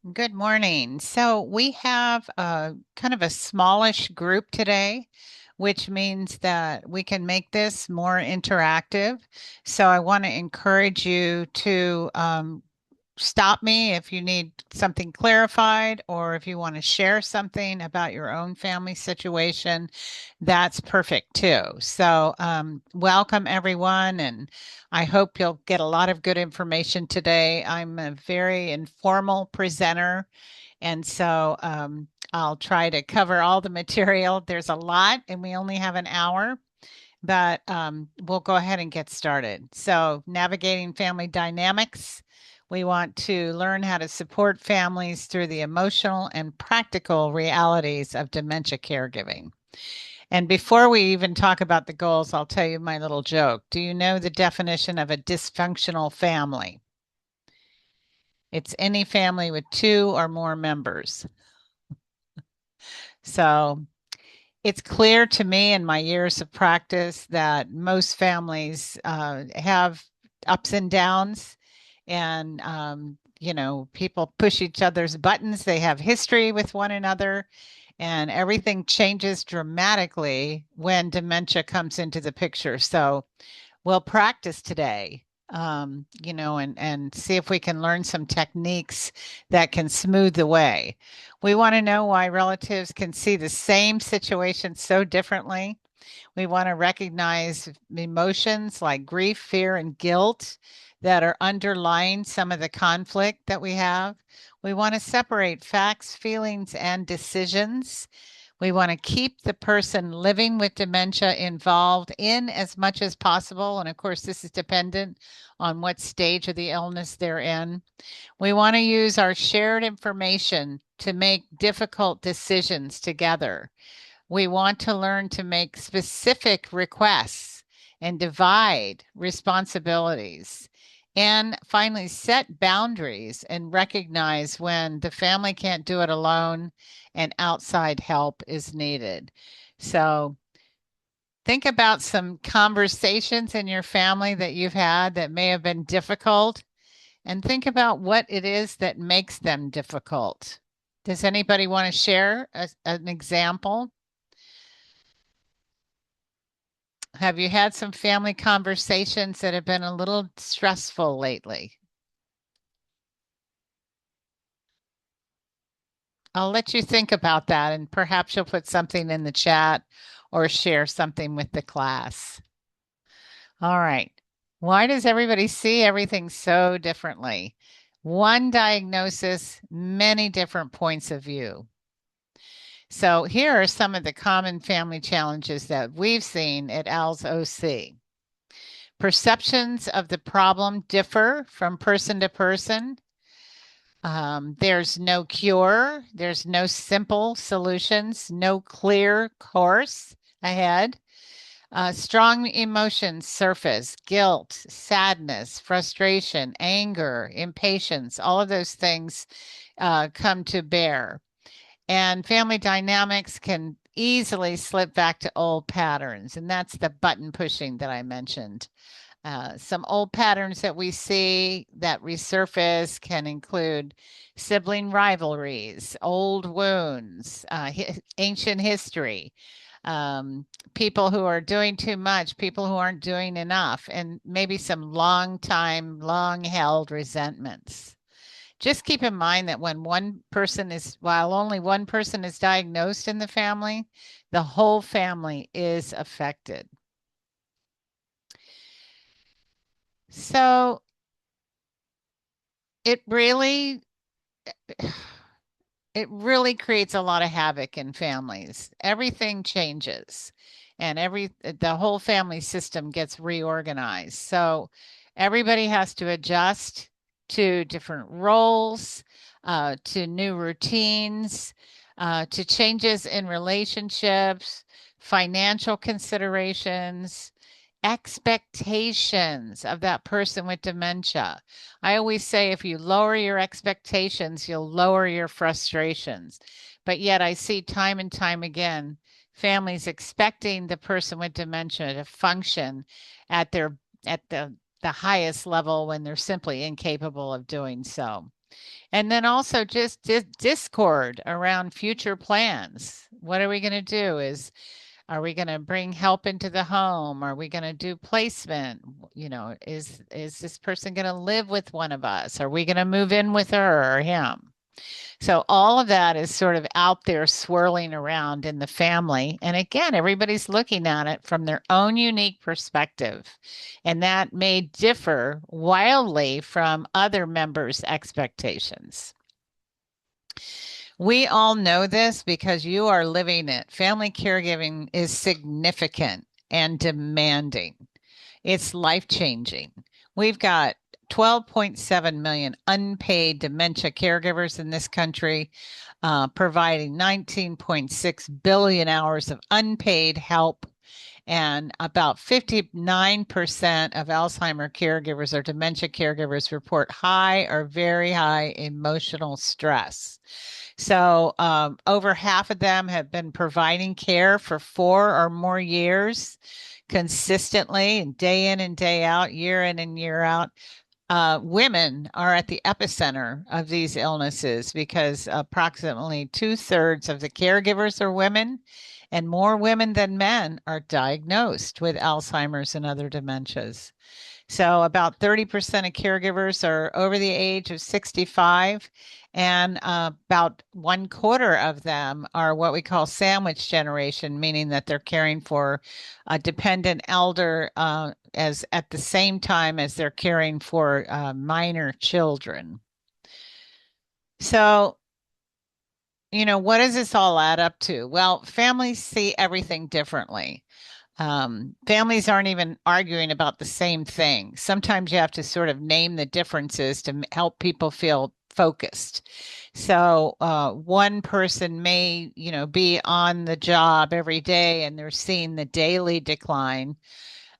Good morning. So we have a kind of a smallish group today, which means that we can make this more interactive. So I want to encourage you to stop me if you need something clarified or if you want to share something about your own family situation. That's perfect too. So welcome everyone, and I hope you'll get a lot of good information today. I'm a very informal presenter, and so I'll try to cover all the material. There's a lot, and we only have an hour, but we'll go ahead and get started. So, navigating family dynamics. We want to learn how to support families through the emotional and practical realities of dementia caregiving. And before we even talk about the goals, I'll tell you my little joke. Do you know the definition of a dysfunctional family? It's any family with two or more members. So it's clear to me in my years of practice that most families have ups and downs, and people push each other's buttons. They have history with one another, and everything changes dramatically when dementia comes into the picture. So we'll practice today, and see if we can learn some techniques that can smooth the way. We want to know why relatives can see the same situation so differently. We want to recognize emotions like grief, fear, and guilt that are underlying some of the conflict that we have. We want to separate facts, feelings, and decisions. We want to keep the person living with dementia involved in as much as possible. And of course, this is dependent on what stage of the illness they're in. We want to use our shared information to make difficult decisions together. We want to learn to make specific requests and divide responsibilities. And finally, set boundaries and recognize when the family can't do it alone and outside help is needed. So, think about some conversations in your family that you've had that may have been difficult, and think about what it is that makes them difficult. Does anybody want to share an example? Have you had some family conversations that have been a little stressful lately? I'll let you think about that, and perhaps you'll put something in the chat or share something with the class. All right. Why does everybody see everything so differently? One diagnosis, many different points of view. So here are some of the common family challenges that we've seen at ALS OC. Perceptions of the problem differ from person to person. There's no cure, there's no simple solutions, no clear course ahead. Strong emotions surface: guilt, sadness, frustration, anger, impatience, all of those things come to bear. And family dynamics can easily slip back to old patterns. And that's the button pushing that I mentioned. Some old patterns that we see that resurface can include sibling rivalries, old wounds, ancient history, people who are doing too much, people who aren't doing enough, and maybe some long time, long held resentments. Just keep in mind that while only one person is diagnosed in the family, the whole family is affected. So it really it really creates a lot of havoc in families. Everything changes, and the whole family system gets reorganized. So everybody has to adjust to different roles, to new routines, to changes in relationships, financial considerations, expectations of that person with dementia. I always say if you lower your expectations, you'll lower your frustrations. But yet I see time and time again families expecting the person with dementia to function at the highest level when they're simply incapable of doing so. And then also just discord around future plans. What are we going to do? Are we going to bring help into the home? Are we going to do placement? Is this person going to live with one of us? Are we going to move in with her or him? So all of that is sort of out there swirling around in the family. And again, everybody's looking at it from their own unique perspective. And that may differ wildly from other members' expectations. We all know this because you are living it. Family caregiving is significant and demanding. It's life changing. We've got 12.7 million unpaid dementia caregivers in this country, providing 19.6 billion hours of unpaid help. And about 59% of Alzheimer caregivers or dementia caregivers report high or very high emotional stress. So, over half of them have been providing care for 4 or more years consistently, and day in and day out, year in and year out. Women are at the epicenter of these illnesses because approximately 2/3 of the caregivers are women, and more women than men are diagnosed with Alzheimer's and other dementias. So about 30% of caregivers are over the age of 65, and about 1/4 of them are what we call sandwich generation, meaning that they're caring for a dependent elder as at the same time as they're caring for minor children. So, what does this all add up to? Well, families see everything differently. Families aren't even arguing about the same thing. Sometimes you have to sort of name the differences to help people feel focused. So one person may, be on the job every day and they're seeing the daily decline.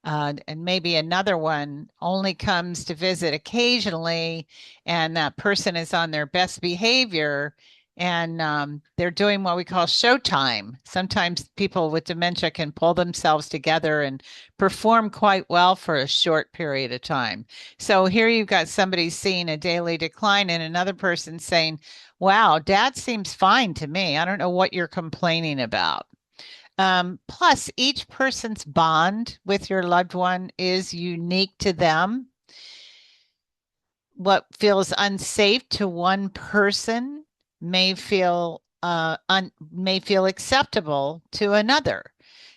And maybe another one only comes to visit occasionally, and that person is on their best behavior, and they're doing what we call showtime. Sometimes people with dementia can pull themselves together and perform quite well for a short period of time. So here you've got somebody seeing a daily decline, and another person saying, "Wow, dad seems fine to me. I don't know what you're complaining about." Plus, each person's bond with your loved one is unique to them. What feels unsafe to one person may feel acceptable to another.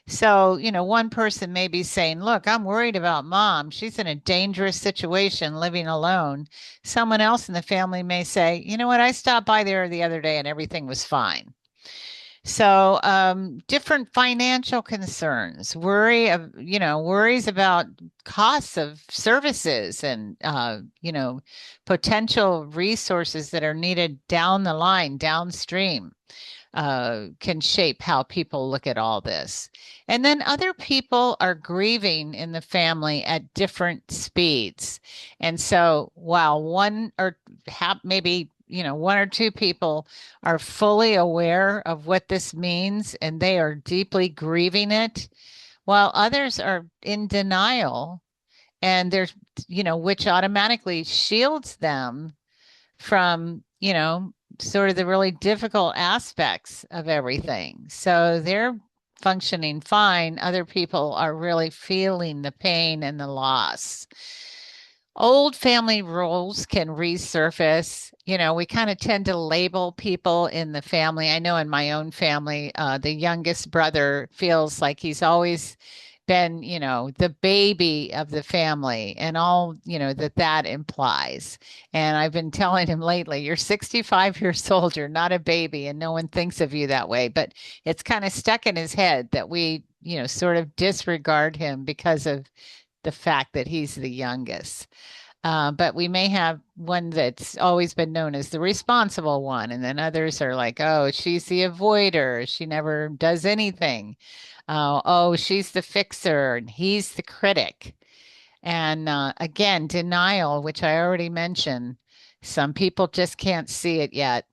So, one person may be saying, "Look, I'm worried about mom. She's in a dangerous situation living alone." Someone else in the family may say, "You know what? I stopped by there the other day and everything was fine." So, different financial concerns, worries about costs of services and, potential resources that are needed down the line, downstream, can shape how people look at all this. And then other people are grieving in the family at different speeds. And so while maybe one or two people are fully aware of what this means and they are deeply grieving it, while others are in denial, and there's, which automatically shields them from, sort of the really difficult aspects of everything. So they're functioning fine. Other people are really feeling the pain and the loss. Old family roles can resurface. We kind of tend to label people in the family. I know in my own family, the youngest brother feels like he's always been, the baby of the family and all, that implies. And I've been telling him lately, "You're 65 years old, you're not a baby, and no one thinks of you that way." But it's kind of stuck in his head that we, sort of disregard him because of the fact that he's the youngest. But we may have one that's always been known as the responsible one. And then others are like, "Oh, she's the avoider. She never does anything. Oh, she's the fixer and he's the critic." And again, denial, which I already mentioned. Some people just can't see it yet,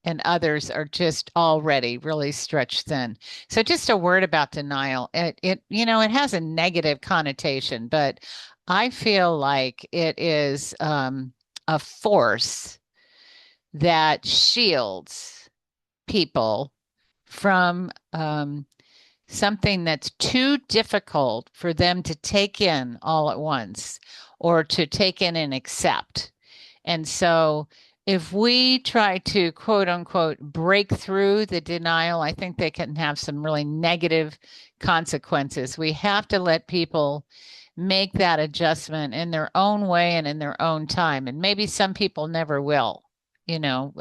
and others are just already really stretched thin. So just a word about denial. It has a negative connotation, but I feel like it is a force that shields people from something that's too difficult for them to take in all at once or to take in and accept. And so, if we try to quote unquote break through the denial, I think they can have some really negative consequences. We have to let people make that adjustment in their own way and in their own time. And maybe some people never will, you know,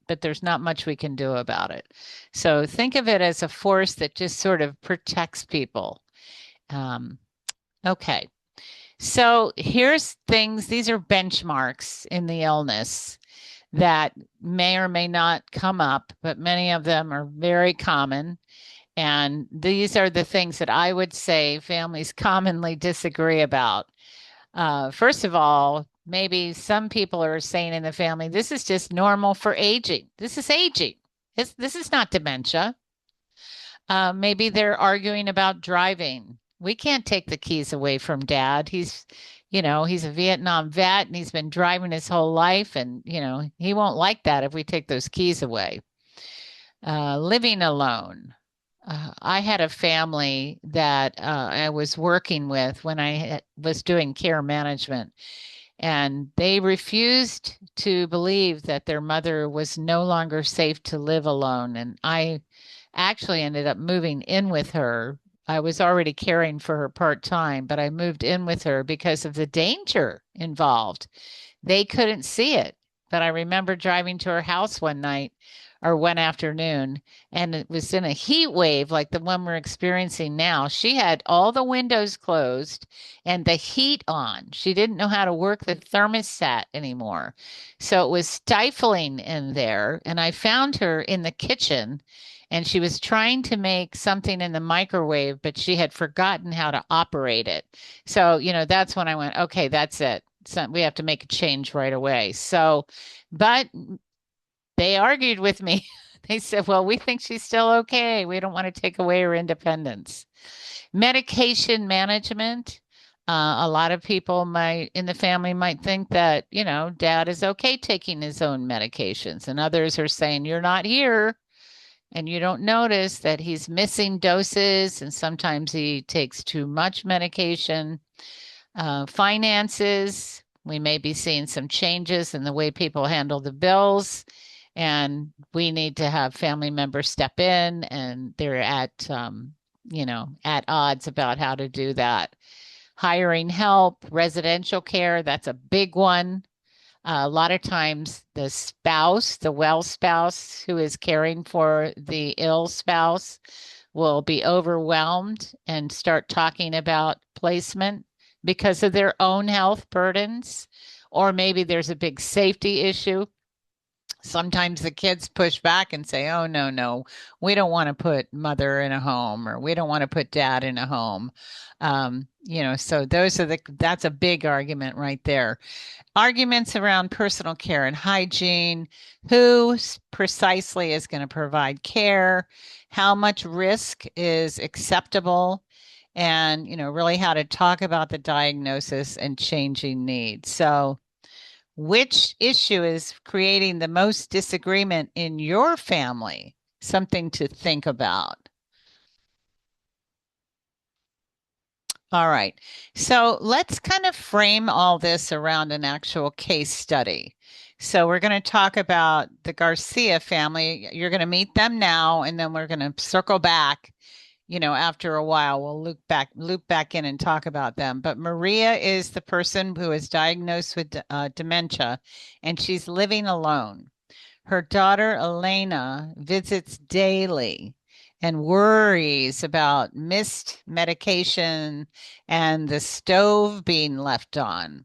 but there's not much we can do about it. So think of it as a force that just sort of protects people. Um, okay. So here's things, these are benchmarks in the illness that may or may not come up, but many of them are very common. And these are the things that I would say families commonly disagree about. First of all, maybe some people are saying in the family, this is just normal for aging. This is aging. This is not dementia. Maybe they're arguing about driving. We can't take the keys away from dad. He's a Vietnam vet and he's been driving his whole life. And, he won't like that if we take those keys away. Living alone. I had a family that I was working with when I was doing care management, and they refused to believe that their mother was no longer safe to live alone. And I actually ended up moving in with her. I was already caring for her part time, but I moved in with her because of the danger involved. They couldn't see it, but I remember driving to her house one night or one afternoon, and it was in a heat wave like the one we're experiencing now. She had all the windows closed and the heat on. She didn't know how to work the thermostat anymore. So it was stifling in there. And I found her in the kitchen and she was trying to make something in the microwave, but she had forgotten how to operate it. So, that's when I went, okay, that's it. So we have to make a change right away. So, but they argued with me. They said, well, we think she's still okay. We don't want to take away her independence. Medication management. A lot of people in the family might think that, dad is okay taking his own medications. And others are saying, you're not here and you don't notice that he's missing doses. And sometimes he takes too much medication. Finances. We may be seeing some changes in the way people handle the bills. And we need to have family members step in, and they're at odds about how to do that. Hiring help, residential care, that's a big one. A lot of times the spouse, the well spouse who is caring for the ill spouse will be overwhelmed and start talking about placement because of their own health burdens, or maybe there's a big safety issue. Sometimes the kids push back and say, oh, no, no, we don't want to put mother in a home, or we don't want to put dad in a home. So that's a big argument right there. Arguments around personal care and hygiene, who precisely is going to provide care, how much risk is acceptable, and, really how to talk about the diagnosis and changing needs. So, which issue is creating the most disagreement in your family? Something to think about. All right. So let's kind of frame all this around an actual case study. So we're going to talk about the Garcia family. You're going to meet them now, and then we're going to circle back. After a while, we'll loop back in and talk about them. But Maria is the person who is diagnosed with dementia, and she's living alone. Her daughter Elena visits daily and worries about missed medication and the stove being left on.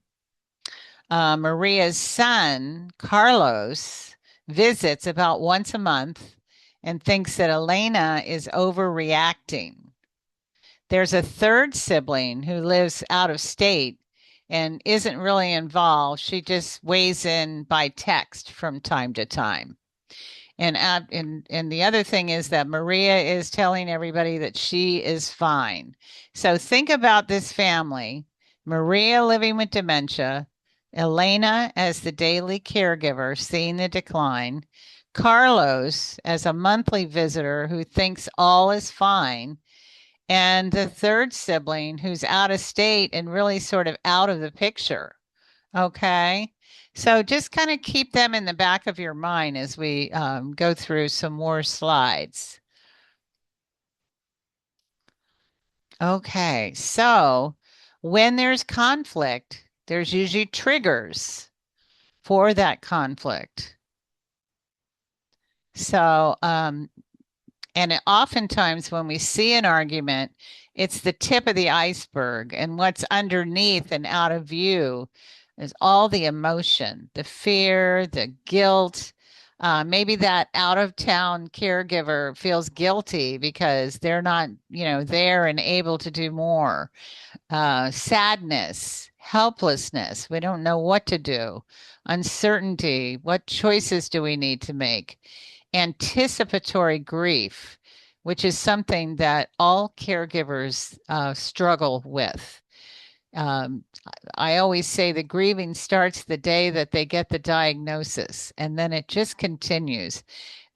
Maria's son, Carlos, visits about once a month and thinks that Elena is overreacting. There's a third sibling who lives out of state and isn't really involved. She just weighs in by text from time to time. And the other thing is that Maria is telling everybody that she is fine. So think about this family: Maria living with dementia, Elena as the daily caregiver, seeing the decline, Carlos as a monthly visitor who thinks all is fine, and the third sibling who's out of state and really sort of out of the picture. Okay. So just kind of keep them in the back of your mind as we go through some more slides. Okay. So when there's conflict, there's usually triggers for that conflict. So, oftentimes when we see an argument, it's the tip of the iceberg, and what's underneath and out of view is all the emotion, the fear, the guilt. Maybe that out of town caregiver feels guilty because they're not, there and able to do more. Sadness, helplessness. We don't know what to do. Uncertainty. What choices do we need to make? Anticipatory grief, which is something that all caregivers struggle with. Um, I always say the grieving starts the day that they get the diagnosis, and then it just continues.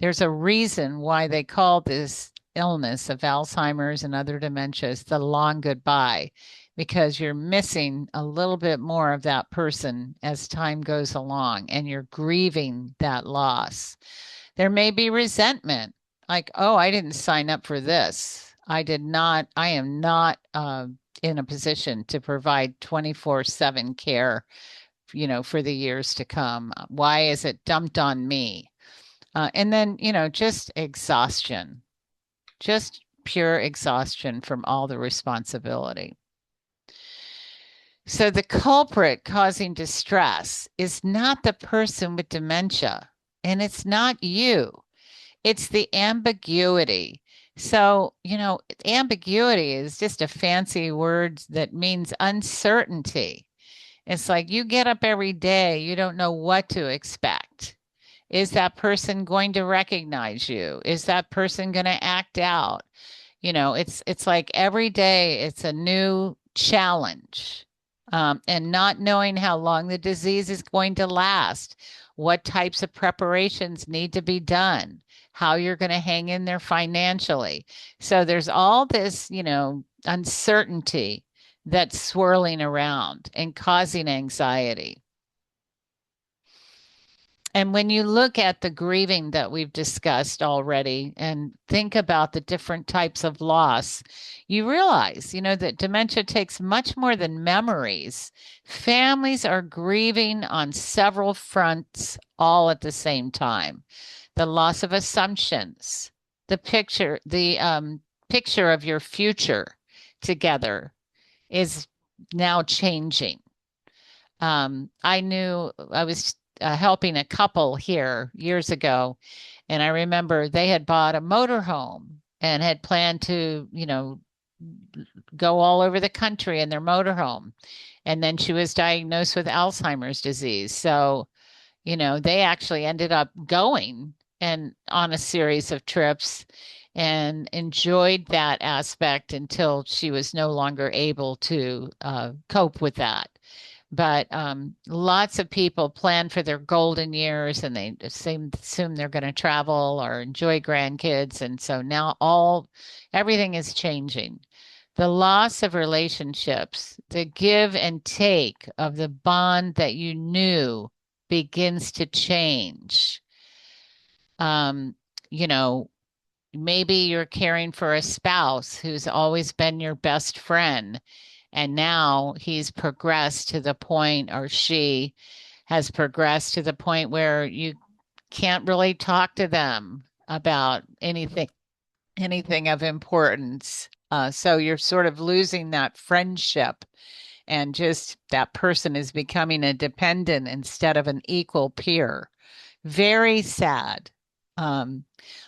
There's a reason why they call this illness of Alzheimer's and other dementias the long goodbye, because you're missing a little bit more of that person as time goes along, and you're grieving that loss. There may be resentment, like, oh, I didn't sign up for this. I am not in a position to provide 24/7 care, for the years to come. Why is it dumped on me? And then, just exhaustion, just pure exhaustion from all the responsibility. So the culprit causing distress is not the person with dementia, and it's not you. It's the ambiguity. So, ambiguity is just a fancy word that means uncertainty. It's like you get up every day, you don't know what to expect. Is that person going to recognize you? Is that person going to act out? It's like every day it's a new challenge. And not knowing how long the disease is going to last, what types of preparations need to be done, how you're going to hang in there financially. So there's all this, uncertainty that's swirling around and causing anxiety. And when you look at the grieving that we've discussed already and think about the different types of loss, you realize, that dementia takes much more than memories. Families are grieving on several fronts all at the same time. The loss of assumptions, the picture of your future together is now changing. I knew I was helping a couple here years ago, and I remember they had bought a motorhome and had planned to, go all over the country in their motorhome. And then she was diagnosed with Alzheimer's disease. So, they actually ended up going and on a series of trips and enjoyed that aspect until she was no longer able to cope with that. But lots of people plan for their golden years and they assume they're going to travel or enjoy grandkids. And so now everything is changing. The loss of relationships, the give and take of the bond that you knew begins to change. Um, you know, Maybe you're caring for a spouse who's always been your best friend, and now he's progressed to the point, or she has progressed to the point where you can't really talk to them about anything of importance. So you're sort of losing that friendship, and just that person is becoming a dependent instead of an equal peer. Very sad. Um,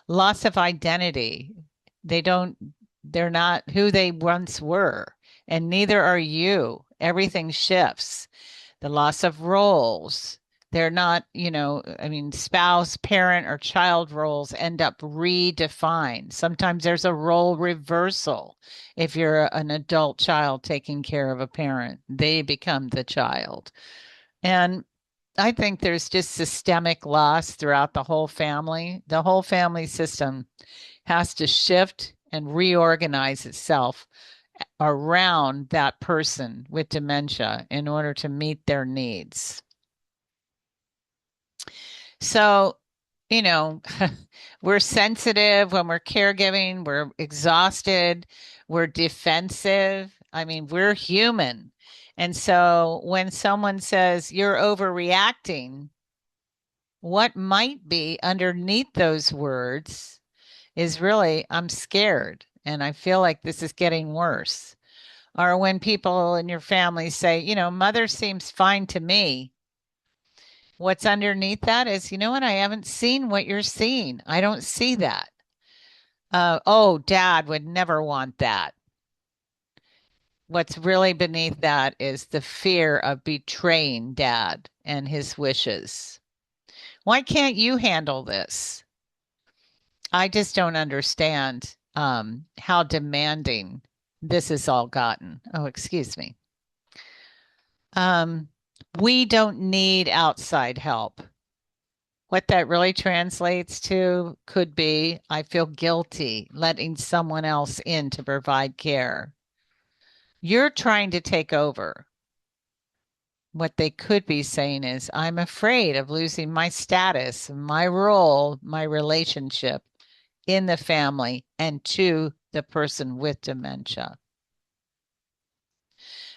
Loss of identity. They don't, they're not who they once were, and neither are you. Everything shifts. The loss of roles. They're not, spouse, parent, or child roles end up redefined. Sometimes there's a role reversal. If you're an adult child taking care of a parent, they become the child. And I think there's just systemic loss throughout the whole family. The whole family system has to shift and reorganize itself around that person with dementia in order to meet their needs. So, you know, we're sensitive when we're caregiving, we're exhausted, we're defensive. I mean, we're human. And so when someone says you're overreacting, what might be underneath those words is really, I'm scared and I feel like this is getting worse. Or when people in your family say, mother seems fine to me. What's underneath that is, you know what? I haven't seen what you're seeing. I don't see that. Oh, dad would never want that. What's really beneath that is the fear of betraying dad and his wishes. Why can't you handle this? I just don't understand how demanding this has all gotten. Oh, excuse me. Um, we don't need outside help. What that really translates to could be I feel guilty letting someone else in to provide care. You're trying to take over. What they could be saying is, I'm afraid of losing my status, my role, my relationship in the family and to the person with dementia.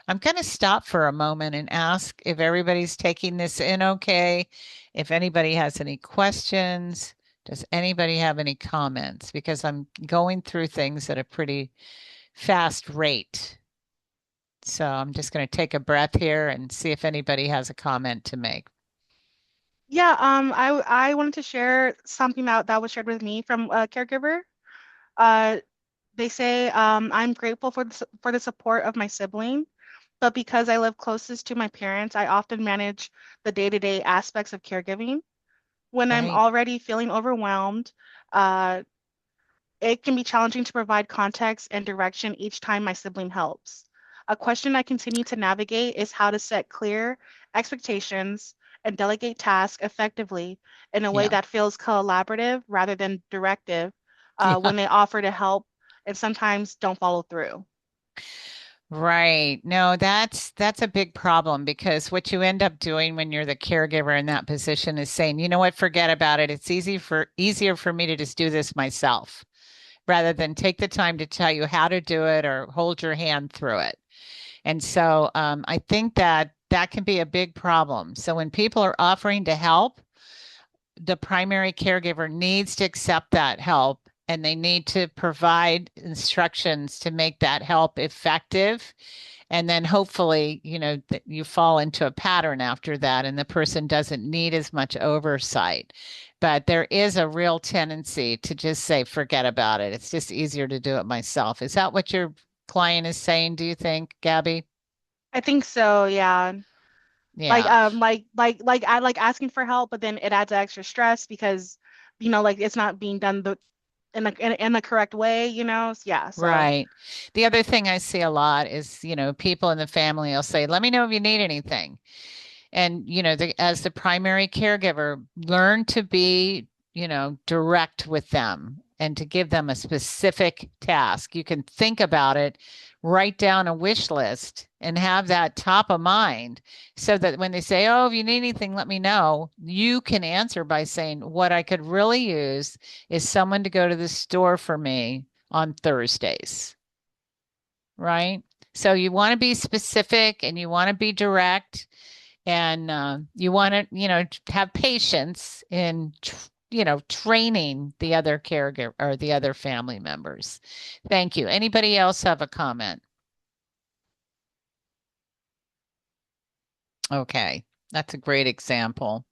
I'm going to stop for a moment and ask if everybody's taking this in okay. If anybody has any questions, does anybody have any comments? Because I'm going through things at a pretty fast rate. So I'm just going to take a breath here and see if anybody has a comment to make. Yeah, I wanted to share something that was shared with me from a caregiver. Uh, they say, I'm grateful for for the support of my sibling, but because I live closest to my parents, I often manage the day-to-day aspects of caregiving. When I'm Right. already feeling overwhelmed, uh, it can be challenging to provide context and direction each time my sibling helps. A question I continue to navigate is how to set clear expectations and delegate tasks effectively in a way Yeah. that feels collaborative rather than directive Yeah. when they offer to help and sometimes don't follow through. Right. No, that's a big problem because what you end up doing when you're the caregiver in that position is saying, you know what, forget about it. It's easier for me to just do this myself rather than take the time to tell you how to do it or hold your hand through it. And so I think that that can be a big problem. So when people are offering to help, the primary caregiver needs to accept that help and they need to provide instructions to make that help effective. And then hopefully, that you fall into a pattern after that and the person doesn't need as much oversight. But there is a real tendency to just say, forget about it. It's just easier to do it myself. Is that what your client is saying, do you think, Gabby? I think so, yeah. Yeah. Like I like asking for help, but then it adds extra stress because, like it's not being done in the correct way, Yeah, so Right. The other thing I see a lot is, people in the family will say, let me know if you need anything. And, as the primary caregiver, learn to be, direct with them and to give them a specific task. You can think about it, write down a wish list and have that top of mind so that when they say, oh, if you need anything, let me know, you can answer by saying, what I could really use is someone to go to the store for me on Thursdays, right? So you want to be specific and you want to be direct and you want to, have patience in, training the other caregiver or the other family members. Thank you. Anybody else have a comment? Okay, that's a great example.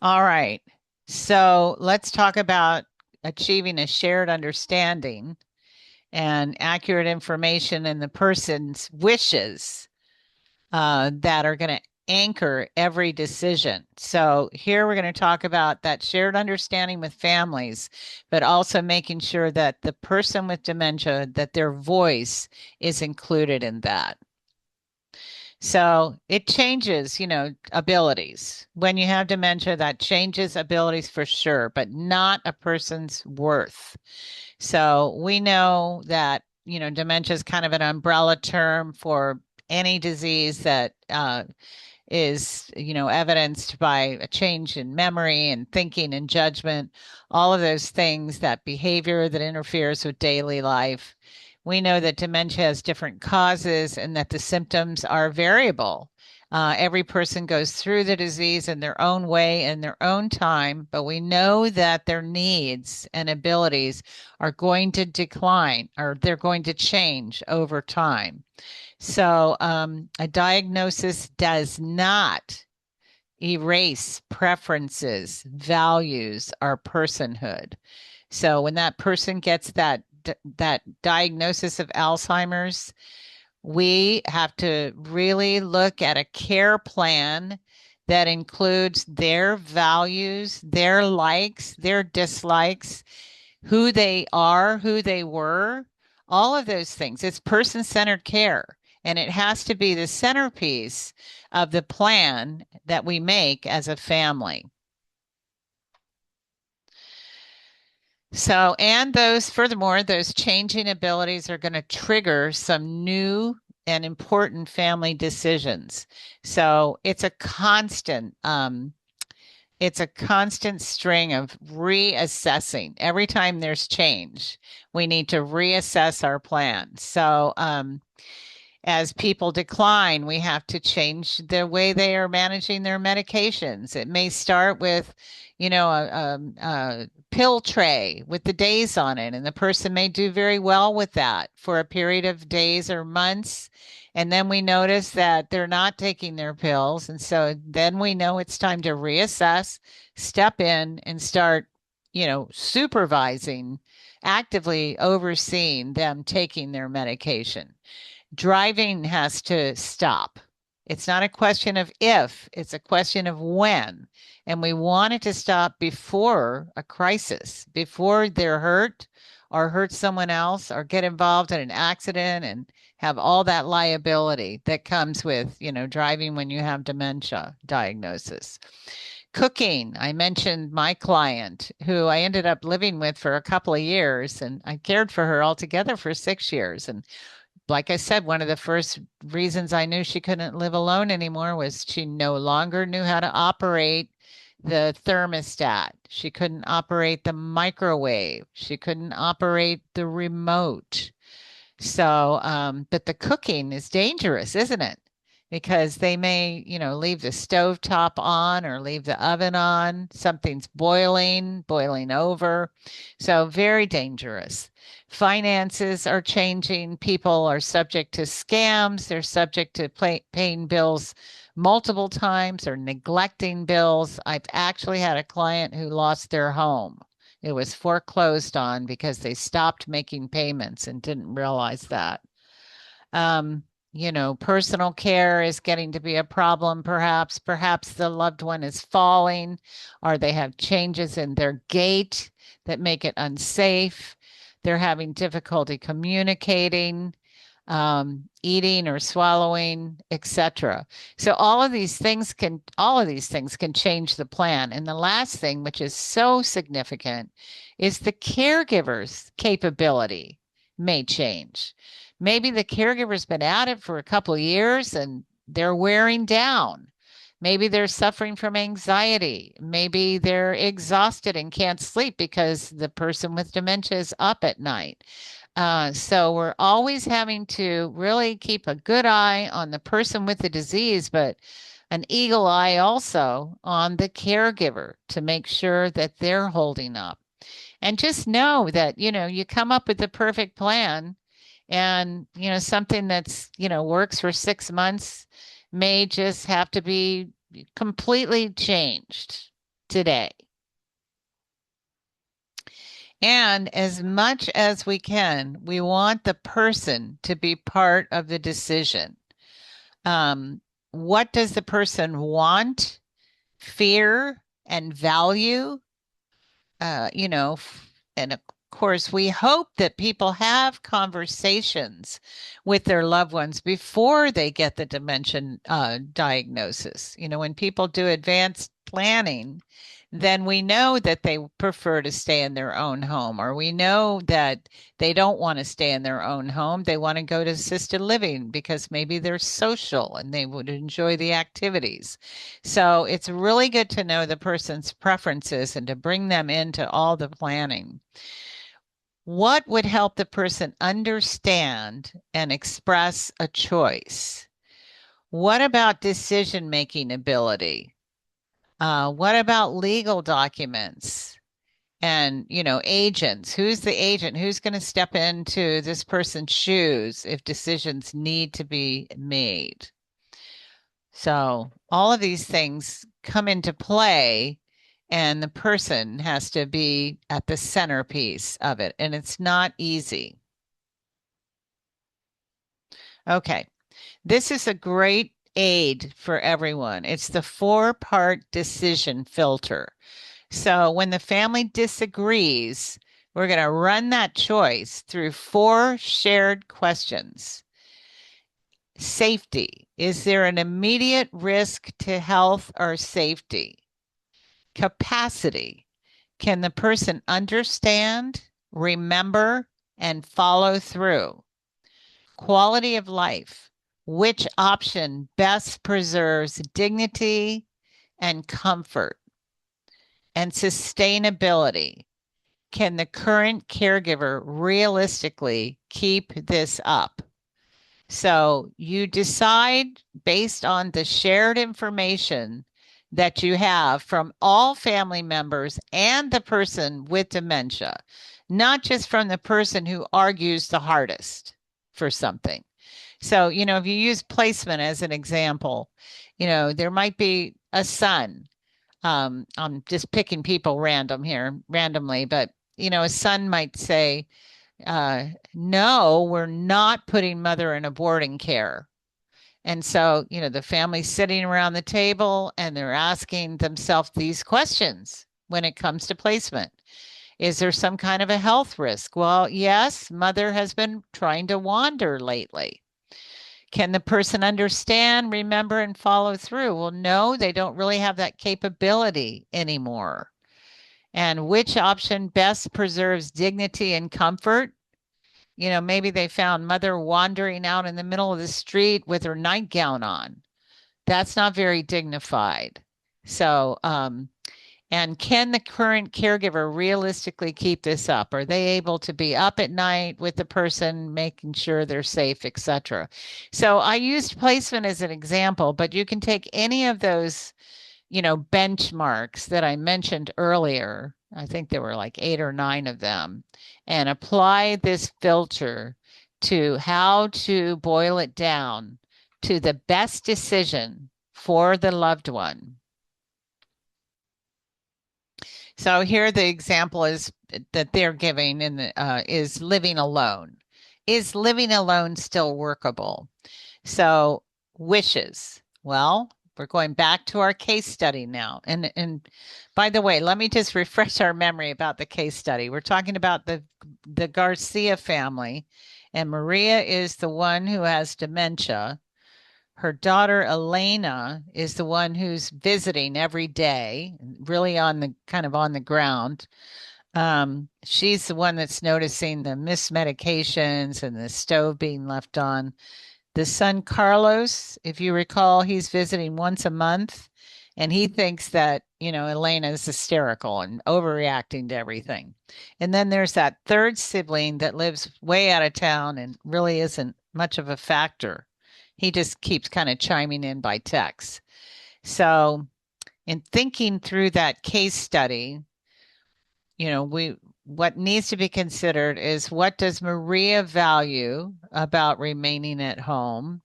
All right. So let's talk about achieving a shared understanding and accurate information in the person's wishes that are going to anchor every decision. So here we're going to talk about that shared understanding with families, but also making sure that the person with dementia, that their voice is included in that. So it changes, abilities. When you have dementia, that changes abilities for sure, but not a person's worth. So we know that, dementia is kind of an umbrella term for any disease that is, evidenced by a change in memory and thinking and judgment, all of those things, that behavior that interferes with daily life. We know that dementia has different causes and that the symptoms are variable. Every person goes through the disease in their own way, in their own time, but we know that their needs and abilities are going to decline or they're going to change over time. So, a diagnosis does not erase preferences, values, or personhood. So, when that person gets that diagnosis of Alzheimer's, we have to really look at a care plan that includes their values, their likes, their dislikes, who they are, who they were, all of those things. It's person centered care. And it has to be the centerpiece of the plan that we make as a family. So, and furthermore, those changing abilities are going to trigger some new and important family decisions. So it's a constant string of reassessing. Every time there's change, we need to reassess our plan. So, as people decline, we have to change the way they are managing their medications. It may start with, a pill tray with the days on it, and the person may do very well with that for a period of days or months. And then we notice that they're not taking their pills. And so then we know it's time to reassess, step in, and start, supervising, actively overseeing them taking their medication. Driving has to stop. It's not a question of if, it's a question of when. And we want it to stop before a crisis, before they're hurt or hurt someone else or get involved in an accident and have all that liability that comes with, driving when you have dementia diagnosis. Cooking. I mentioned my client who I ended up living with for a couple of years, and I cared for her altogether for 6 years. And like I said, one of the first reasons I knew she couldn't live alone anymore was she no longer knew how to operate the thermostat. She couldn't operate the microwave. She couldn't operate the remote. So, but the cooking is dangerous, isn't it? Because they may, leave the stove top on or leave the oven on. Something's boiling over. So, very dangerous. Finances are changing. People are subject to scams. They're subject to paying bills multiple times or neglecting bills. I've actually had a client who lost their home. It was foreclosed on because they stopped making payments and didn't realize that. Um, Personal care is getting to be a problem, perhaps. Perhaps the loved one is falling, or they have changes in their gait that make it unsafe. They're having difficulty communicating, eating or swallowing, etc. So all of these things can change the plan. And the last thing, which is so significant, is the caregiver's capability may change. Maybe the caregiver's been at it for a couple of years and they're wearing down. Maybe they're suffering from anxiety. Maybe they're exhausted and can't sleep because the person with dementia is up at night. So we're always having to really keep a good eye on the person with the disease, but an eagle eye also on the caregiver to make sure that they're holding up. And just know that, you come up with the perfect plan and, something that's, works for 6 months may just have to be completely changed today. And as much as we can, we want the person to be part of the decision. What does the person want, fear, and value? And of course, we hope that people have conversations with their loved ones before they get the dementia diagnosis. You know, when people do advanced planning, then we know that they prefer to stay in their own home, or we know that they don't want to stay in their own home. They want to go to assisted living because maybe they're social and they would enjoy the activities. So it's really good to know the person's preferences and to bring them into all the planning. What would help the person understand and express a choice? What about decision-making ability? What about legal documents? And, you know, agents. Who's the agent? Who's going to step into this person's shoes if decisions need to be made? So all of these things come into play, and the person has to be at the centerpiece of it, and it's not easy. Okay, this is a great aid for everyone. It's the 4-part decision filter. So when the family disagrees, we're going to run that choice through 4 shared questions. Safety. Is there an immediate risk to health or safety? Capacity. Can the person understand, remember, and follow through? Quality of life. Which option best preserves dignity and comfort? And sustainability. Can the current caregiver realistically keep this up? So you decide based on the shared information that you have from all family members and the person with dementia, not just from the person who argues the hardest for something. So, you know, if you use placement as an example, you know, there might be a son. I'm just picking people randomly, but, you know, a son might say, no, we're not putting mother in a boarding care. And so, you know, the family's sitting around the table and they're asking themselves these questions when it comes to placement. Is there some kind of a health risk? Well, yes, mother has been trying to wander lately. Can the person understand, remember, and follow through? Well, no, they don't really have that capability anymore. And which option best preserves dignity and comfort? You know, maybe they found mother wandering out in the middle of the street with her nightgown on. That's not very dignified. So, and can the current caregiver realistically keep this up? Are they able to be up at night with the person, making sure they're safe, etc.? So I used placement as an example, but you can take any of those, you know, benchmarks that I mentioned earlier. I think there were like 8 or 9 of them, and apply this filter to how to boil it down to the best decision for the loved one. So here the example is that they're giving in the, is living alone. Is living alone still workable? So wishes. Well, we're going back to our case study now. And by the way, let me just refresh our memory about the case study. We're talking about the Garcia family, and Maria is the one who has dementia. Her daughter Elena is the one who's visiting every day, really on the kind of on the ground. She's the one that's noticing the missed medications and the stove being left on. The son Carlos, if you recall, he's visiting once a month, and he thinks that, you know, Elena is hysterical and overreacting to everything. And then there's that third sibling that lives way out of town and really isn't much of a factor. He just keeps kind of chiming in by text. So, in thinking through that case study, you know, what needs to be considered is, what does Maria value about remaining at home?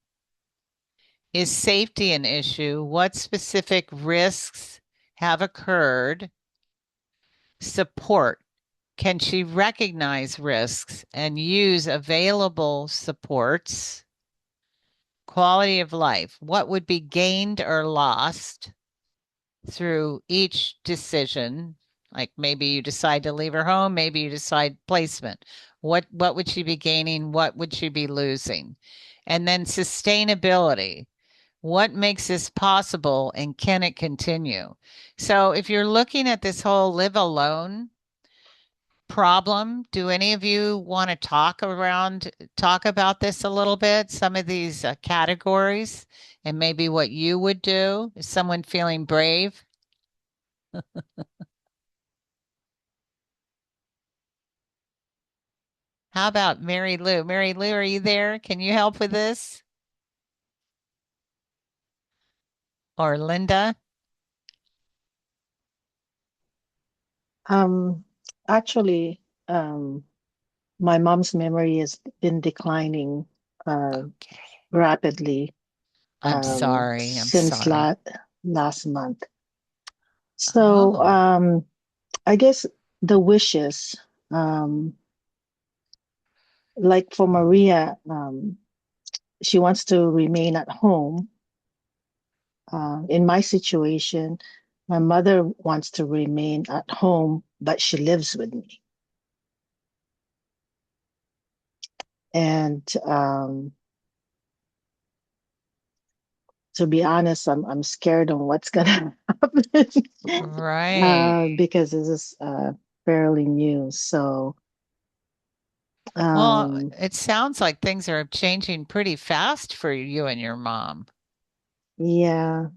Is safety an issue? What specific risks have occurred? Support. Can she recognize risks and use available supports? Quality of life. What would be gained or lost through each decision? Like maybe you decide to leave her home, maybe you decide placement. What would she be gaining? What would she be losing? And then sustainability. What makes this possible and can it continue? So if you're looking at this whole live alone problem, do any of you want to talk about this a little bit? Some of these categories and maybe what you would do? Is someone feeling brave? How about Mary Lou? Mary Lou, are you there? Can you help with this? Or Linda? Um, Actually, my mom's memory has been declining Okay. rapidly I'm sorry. I'm since sorry. last month. So Oh, I guess the wishes, um, like for Maria, she wants to remain at home. In my situation, my mother wants to remain at home, but she lives with me. And to be honest, I'm scared on what's gonna happen right. because this is fairly new. So Well, um, it sounds like things are changing pretty fast for you and your mom. yeah,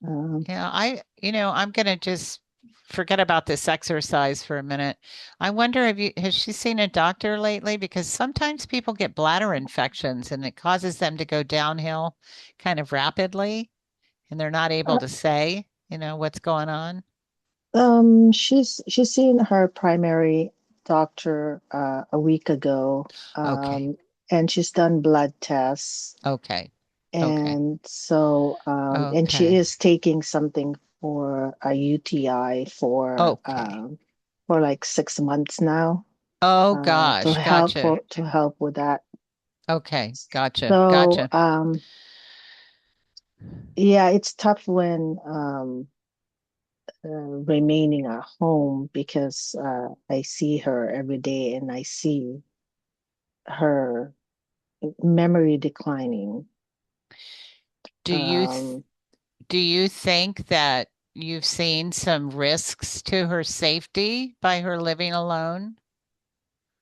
um, Yeah, I'm gonna just forget about this exercise for a minute. I wonder if you has she seen a doctor lately? Because sometimes people get bladder infections and it causes them to go downhill kind of rapidly, and they're not able uh, to say, what's going on. she's seen her primary doctor a week ago, Okay. and she's done blood tests, Okay. Okay. and so and she Okay. is taking something for a UTI Okay. for like 6 months now. Oh gosh, gotcha. To help with that. Okay, gotcha. So Gotcha. yeah, it's tough when remaining at home because I see her every day and I see her memory declining. Do you th Um, do you think that you've seen some risks to her safety by her living alone?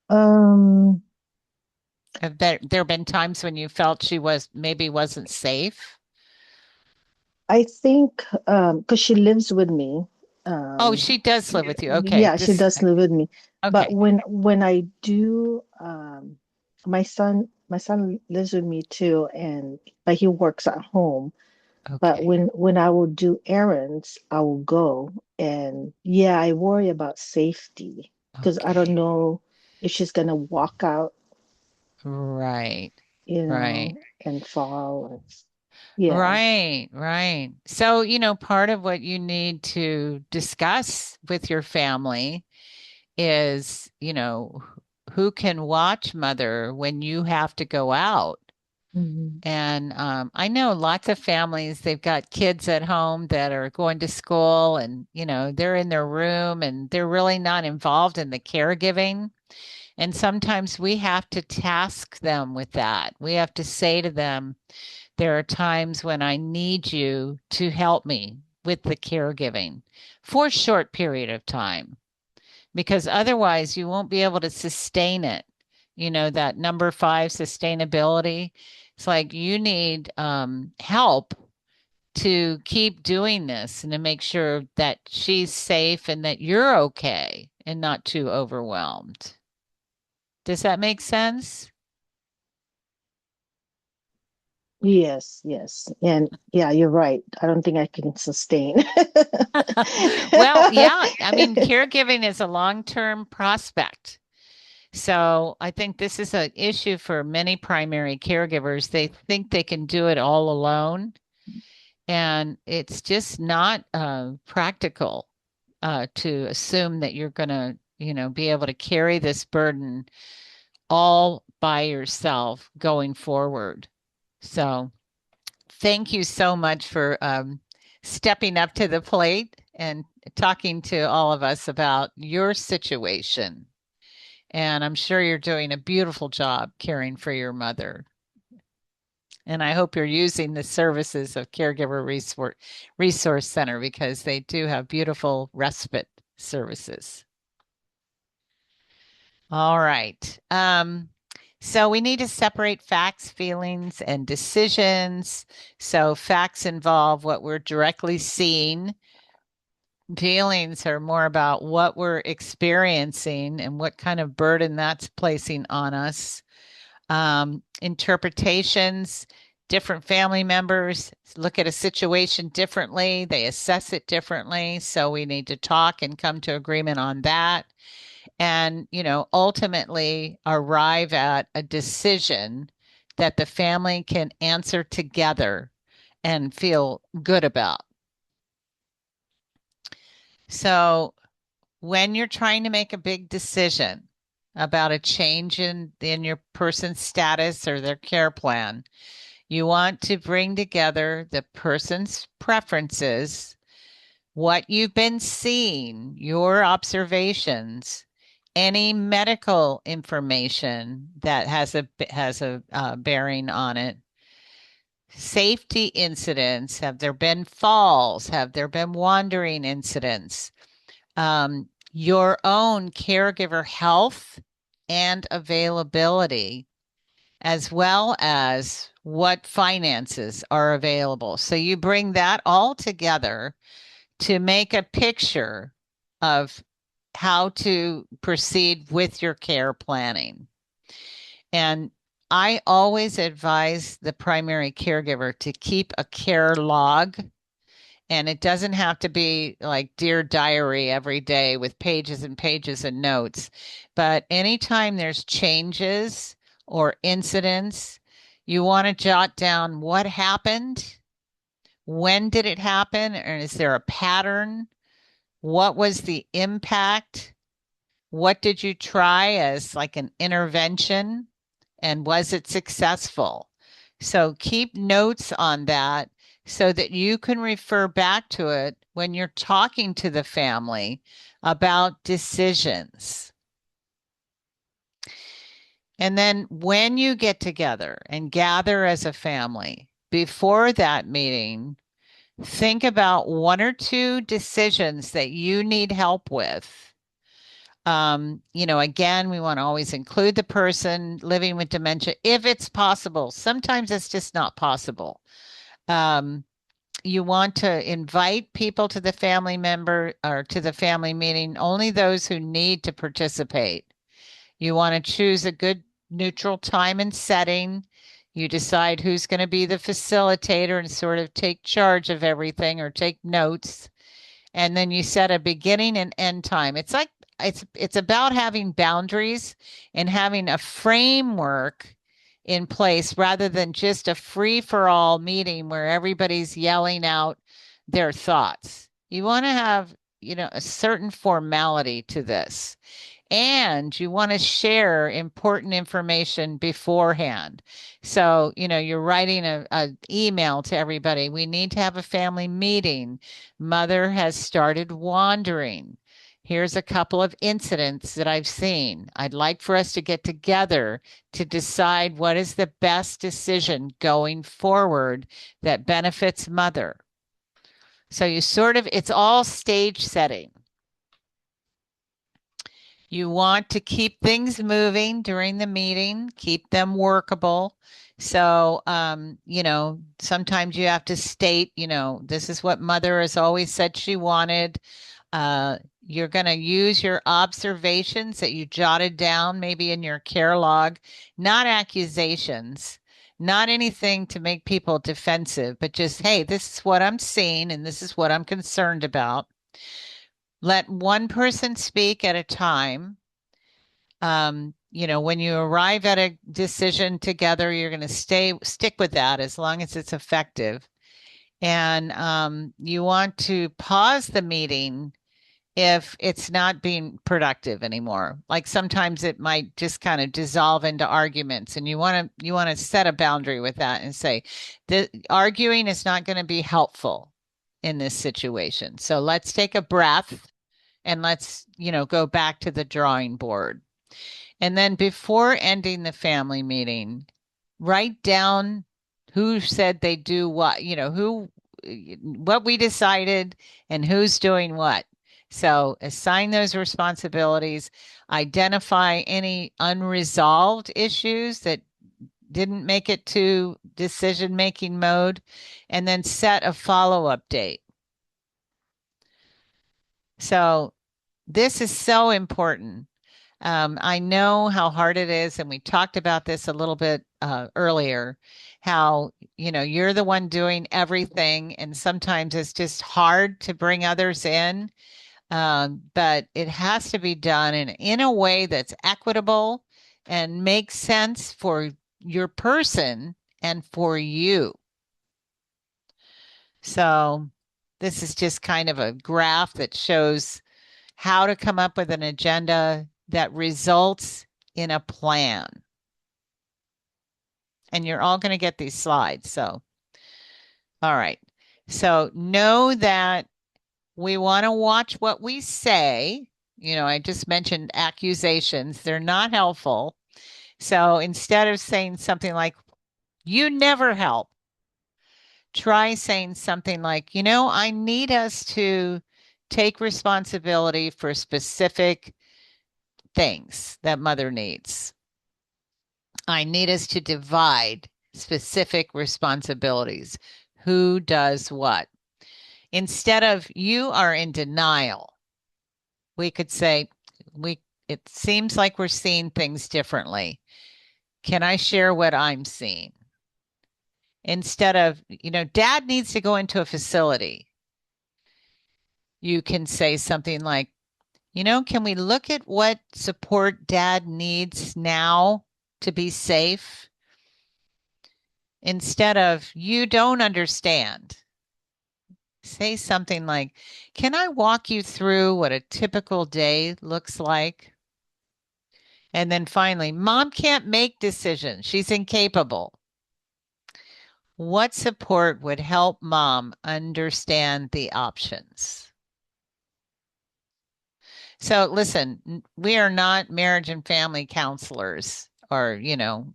um, Have there been times when you felt she wasn't safe? I think because she lives with me. Oh, Um, she does live with you. Okay. yeah, she does live with me. But Okay. when I do, my son lives with me too, and but he works at home. But Okay. when I will do errands, I will go, and yeah, I worry about safety because I don't Okay. know if she's gonna walk out, Right. Right. and fall. Yeah. Right, right. So, part of what you need to discuss with your family is, who can watch mother when you have to go out. Mhm. And I know lots of families, they've got kids at home that are going to school and, they're in their room and they're really not involved in the caregiving. And sometimes we have to task them with that. We have to say to them, there are times when I need you to help me with the caregiving for a short period of time because otherwise you won't be able to sustain it. That number five, sustainability. It's like you need help to keep doing this and to make sure that she's safe and that you're okay and not too overwhelmed. Does that make sense? Yes, yes. And yeah, you're right. I don't think I can sustain. Well, yeah, I mean, caregiving is a long-term prospect. So I think this is an issue for many primary caregivers. They think they can do it all alone, and it's just not practical to assume that you're going to, be able to carry this burden all by yourself going forward. So thank you so much for stepping up to the plate and talking to all of us about your situation. And I'm sure you're doing a beautiful job caring for your mother. And I hope you're using the services of Caregiver Resource Center because they do have beautiful respite services. All right. So we need to separate facts, feelings, and decisions. So facts involve what we're directly seeing. Feelings are more about what we're experiencing and what kind of burden that's placing on us. Interpretations, different family members look at a situation differently, they assess it differently. So we need to talk and come to agreement on that. And, ultimately arrive at a decision that the family can answer together and feel good about. So when you're trying to make a big decision about a change in your person's status or their care plan, you want to bring together the person's preferences, what you've been seeing, your observations, any medical information that has a bearing on it. Safety incidents. Have there been falls? Have there been wandering incidents? Your own caregiver health and availability, as well as what finances are available. So you bring that all together to make a picture of how to proceed with your care planning. And I always advise the primary caregiver to keep a care log. And it doesn't have to be like Dear Diary every day with pages and pages of notes. But anytime there's changes or incidents, you want to jot down what happened, when did it happen, or is there a pattern? What was the impact? What did you try as like an intervention? And was it successful? So keep notes on that so that you can refer back to it when you're talking to the family about decisions. And then when you get together and gather as a family, before that meeting, think about one or two decisions that you need help with. Again, we want to always include the person living with dementia if it's possible. Sometimes it's just not possible. You want to invite people to the family member or to the family meeting, only those who need to participate. You want to choose a good neutral time and setting. You decide who's going to be the facilitator and sort of take charge of everything or take notes. And then you set a beginning and end time. It's about having boundaries and having a framework in place rather than just a free-for-all meeting where everybody's yelling out their thoughts. You want to have, a certain formality to this. And you want to share important information beforehand. So, you're writing an email to everybody. We need to have a family meeting. Mother has started wandering. Here's a couple of incidents that I've seen. I'd like for us to get together to decide what is the best decision going forward that benefits mother. So it's all stage setting. You want to keep things moving during the meeting, keep them workable. So, sometimes you have to state, this is what mother has always said she wanted. You're going to use your observations that you jotted down, maybe in your care log, not accusations, not anything to make people defensive, but just, hey, this is what I'm seeing and this is what I'm concerned about. Let one person speak at a time. When you arrive at a decision together, you're going to stick with that as long as it's effective. And you want to pause the meeting if it's not being productive anymore. Like sometimes it might just kind of dissolve into arguments, and you want to set a boundary with that and say the arguing is not going to be helpful in this situation. So let's take a breath and let's, go back to the drawing board. And then before ending the family meeting, write down who said they do what, what we decided and who's doing what. So assign those responsibilities, identify any unresolved issues that didn't make it to decision-making mode, and then set a follow-up date. So this is so important. I know how hard it is, and we talked about this a little bit earlier, how, you're the one doing everything, and sometimes it's just hard to bring others in. But it has to be done in a way that's equitable and makes sense for your person and for you. So this is just kind of a graph that shows how to come up with an agenda that results in a plan. And you're all going to get these slides. So, all right. So know that we want to watch what we say. I just mentioned accusations. They're not helpful. So instead of saying something like, you never help, try saying something like, I need us to take responsibility for specific things that mother needs. I need us to divide specific responsibilities. Who does what? Instead of you are in denial, we could say, it seems like we're seeing things differently. Can I share what I'm seeing? Instead of, dad needs to go into a facility, you can say something like, can we look at what support dad needs now to be safe? Instead of, you don't understand, say something like, can I walk you through what a typical day looks like? And then finally, mom can't make decisions. She's incapable. What support would help mom understand the options? So listen, we are not marriage and family counselors, or,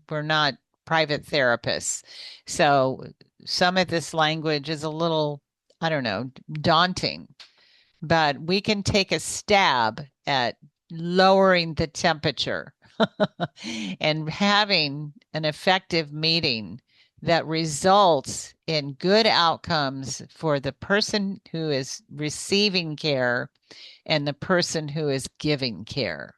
we're not private therapists. So some of this language is a little, I don't know, daunting, but we can take a stab at lowering the temperature and having an effective meeting that results in good outcomes for the person who is receiving care and the person who is giving care.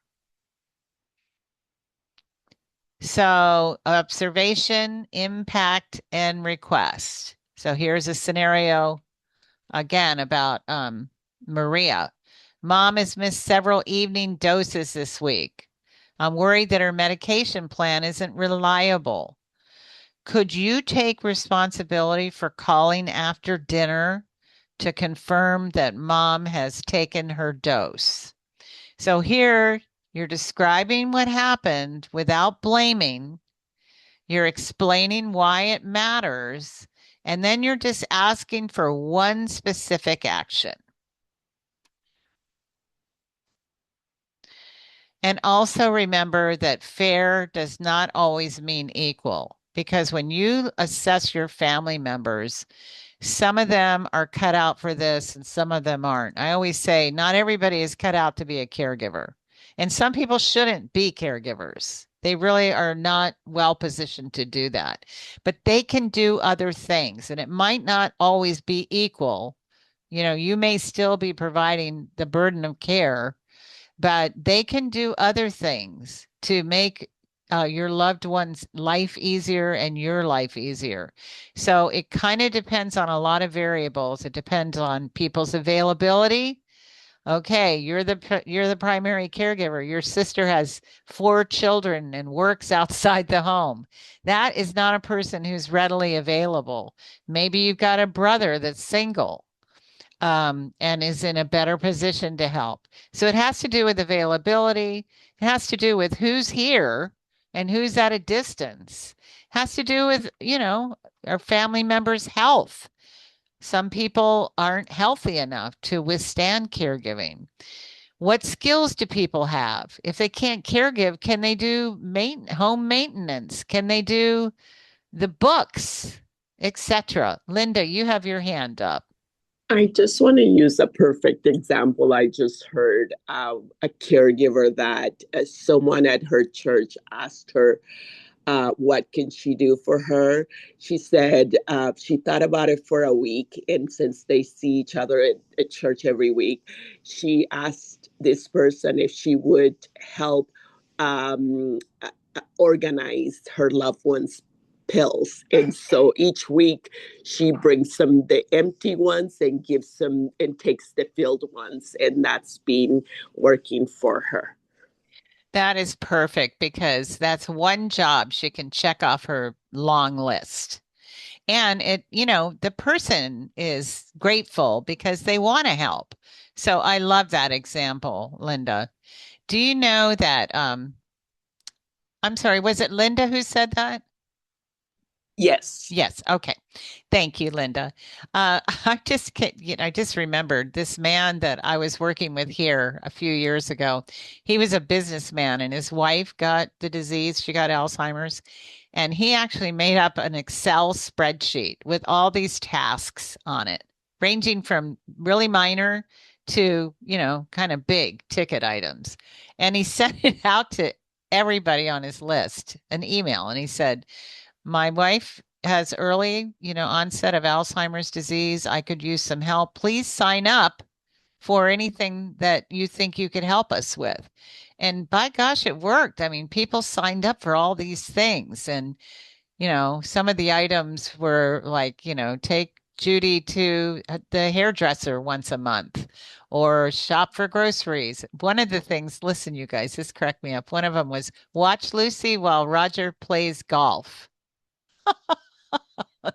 So observation, impact, and request. So here's a scenario again about Maria. Mom has missed several evening doses this week. I'm worried that her medication plan isn't reliable. Could you take responsibility for calling after dinner to confirm that mom has taken her dose? So here you're describing what happened without blaming. You're explaining why it matters. And then you're just asking for one specific action. And also remember that fair does not always mean equal, because when you assess your family members, some of them are cut out for this and some of them aren't. I always say not everybody is cut out to be a caregiver. And some people shouldn't be caregivers. They really are not well positioned to do that. But they can do other things, and it might not always be equal. You may still be providing the burden of care, but they can do other things to make your loved one's life easier and your life easier. So it kind of depends on a lot of variables. It depends on people's availability. Okay, you're the primary caregiver. Your sister has 4 children and works outside the home. That is not a person who's readily available. Maybe you've got a brother that's single. And is in a better position to help. So it has to do with availability. It has to do with who's here and who's at a distance. It has to do with, our family members' health. Some people aren't healthy enough to withstand caregiving. What skills do people have? If they can't caregive, can they do home maintenance? Can they do the books, etc.? Linda, you have your hand up. I just want to use a perfect example. I just heard a caregiver that someone at her church asked her, what can she do for her? She said she thought about it for a week, and since they see each other at church every week, she asked this person if she would help um, organize her loved ones' pills. And so each week she brings some the empty ones and gives some and takes the filled ones, and that's been working for her. That is perfect because that's one job she can check off her long list. And the person is grateful because they want to help. So I love that example, Linda. Do you know that I'm sorry, was it Linda who said that? Yes. Yes. Okay. Thank you, Linda. I just remembered this man that I was working with here a few years ago. He was a businessman and his wife got the disease. She got Alzheimer's. And he actually made up an Excel spreadsheet with all these tasks on it, ranging from really minor to, kind of big ticket items. And he sent it out to everybody on his list, an email. And he said, my wife has early, onset of Alzheimer's disease. I could use some help. Please sign up for anything that you think you could help us with. And by gosh, it worked. I mean, people signed up for all these things. And, some of the items were like, take Judy to the hairdresser once a month or shop for groceries. One of the things, listen, you guys, this cracked me up. One of them was watch Lucy while Roger plays golf.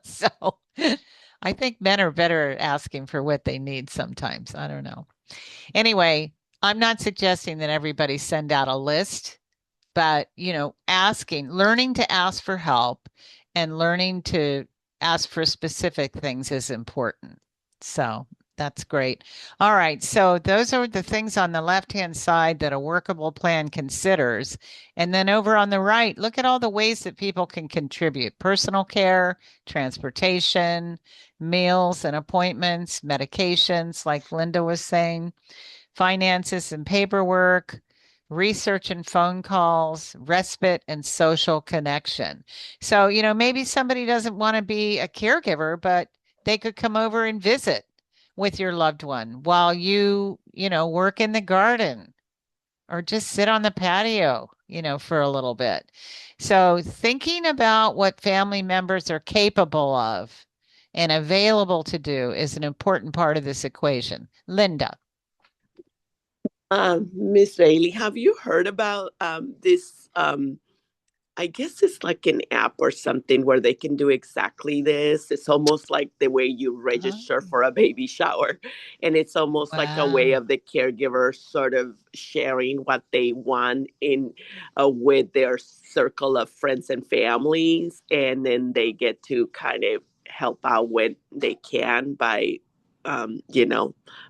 So I think men are better at asking for what they need sometimes. I don't know. Anyway, I'm not suggesting that everybody send out a list, but learning to ask for help and learning to ask for specific things is important. So that's great. All right. So those are the things on the left-hand side that a workable plan considers. And then over on the right, look at all the ways that people can contribute: personal care, transportation, meals and appointments, medications, like Linda was saying, finances and paperwork, research and phone calls, respite and social connection. So, maybe somebody doesn't want to be a caregiver, but they could come over and visit with your loved one while you work in the garden or just sit on the patio, for a little bit. So, thinking about what family members are capable of and available to do is an important part of this equation. Linda. Miss Bailey, have you heard about this? I guess it's like an app or something where they can do exactly this. It's almost like the way you register Oh, for a baby shower. And it's almost like a way wow. of the caregiver sort of sharing what they want in with their circle of friends and families. And then they get to kind of help out when they can by,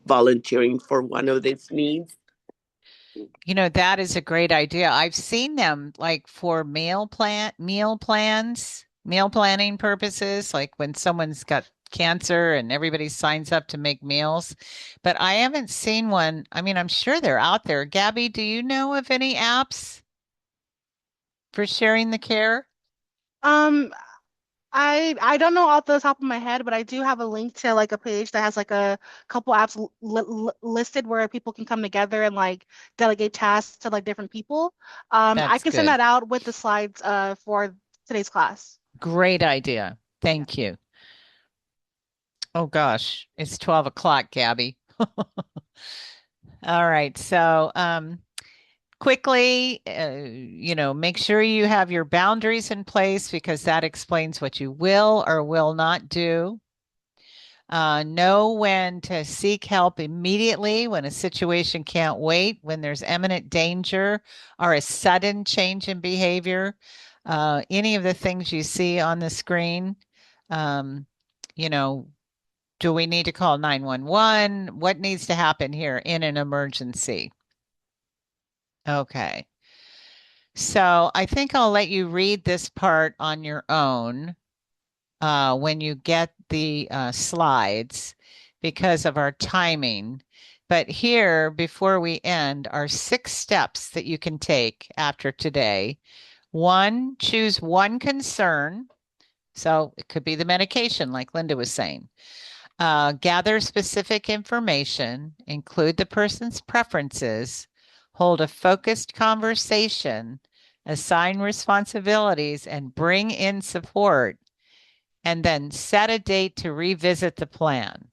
volunteering for one of these needs. That is a great idea. I've seen them like for meal planning purposes, like when someone's got cancer and everybody signs up to make meals. But I haven't seen one. I mean, I'm sure they're out there. Gabby, do you know of any apps for sharing the care? Um, I don't know off the top of my head, but I do have a link to like a page that has like a couple apps listed where people can come together and like delegate tasks to like different people. I That's can send good. that out with the slides for today's class. Great idea. Yeah. Thank you. Oh gosh, it's 12 o'clock, Gabby. All right. So, quickly, make sure you have your boundaries in place because that explains what you will or will not do. Know when to seek help immediately when a situation can't wait, when there's imminent danger or a sudden change in behavior. Any of the things you see on the screen, um, you know, Do we need to call 911? What needs to happen here in an emergency? Okay. So I think I'll let you read this part on your own when you get the slides because of our timing. But here, before we end, are 6 steps that you can take after today. 1, choose one concern. So it could be the medication, like Linda was saying. Gather specific information, include the person's preferences, hold a focused conversation, assign responsibilities, and bring in support, and then set a date to revisit the plan.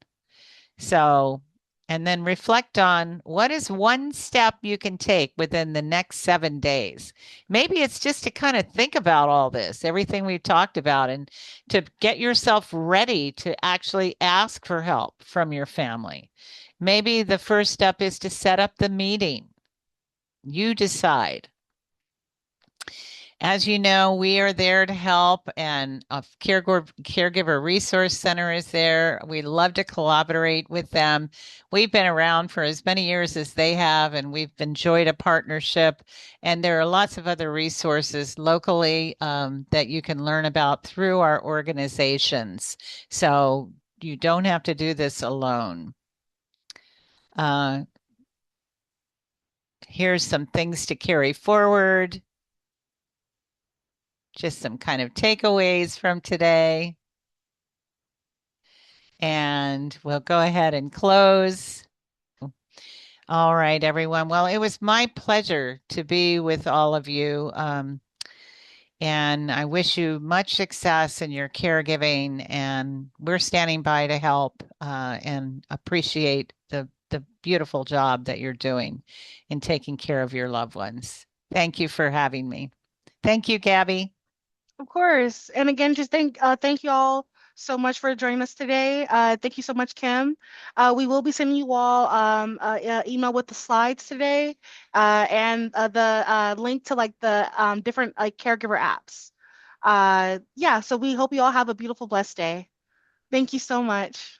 So, and then reflect on what is one step you can take within the next 7 days. Maybe it's just to kind of think about all this, everything we've talked about, and to get yourself ready to actually ask for help from your family. Maybe the first step is to set up the meeting. You decide. As you know, we are there to help, and a caregiver resource center is there. We love to collaborate with them. We've been around for as many years as they have, and we've enjoyed a partnership. And there are lots of other resources locally that you can learn about through our organizations. So you don't have to do this alone. Here's some things to carry forward. Just some kind of takeaways from today. And we'll go ahead and close. All right, everyone. Well, it was my pleasure to be with all of you. And I wish you much success in your caregiving. And we're standing by to help and appreciate the beautiful job that you're doing in taking care of your loved ones. Thank you for having me. Thank you, Gabby. Of course. And again, just thank you all so much for joining us today. Thank you so much, Kim. We will be sending you all email with the slides today and the link to like the different like caregiver apps. Yeah, so we hope you all have a beautiful, blessed day. Thank you so much.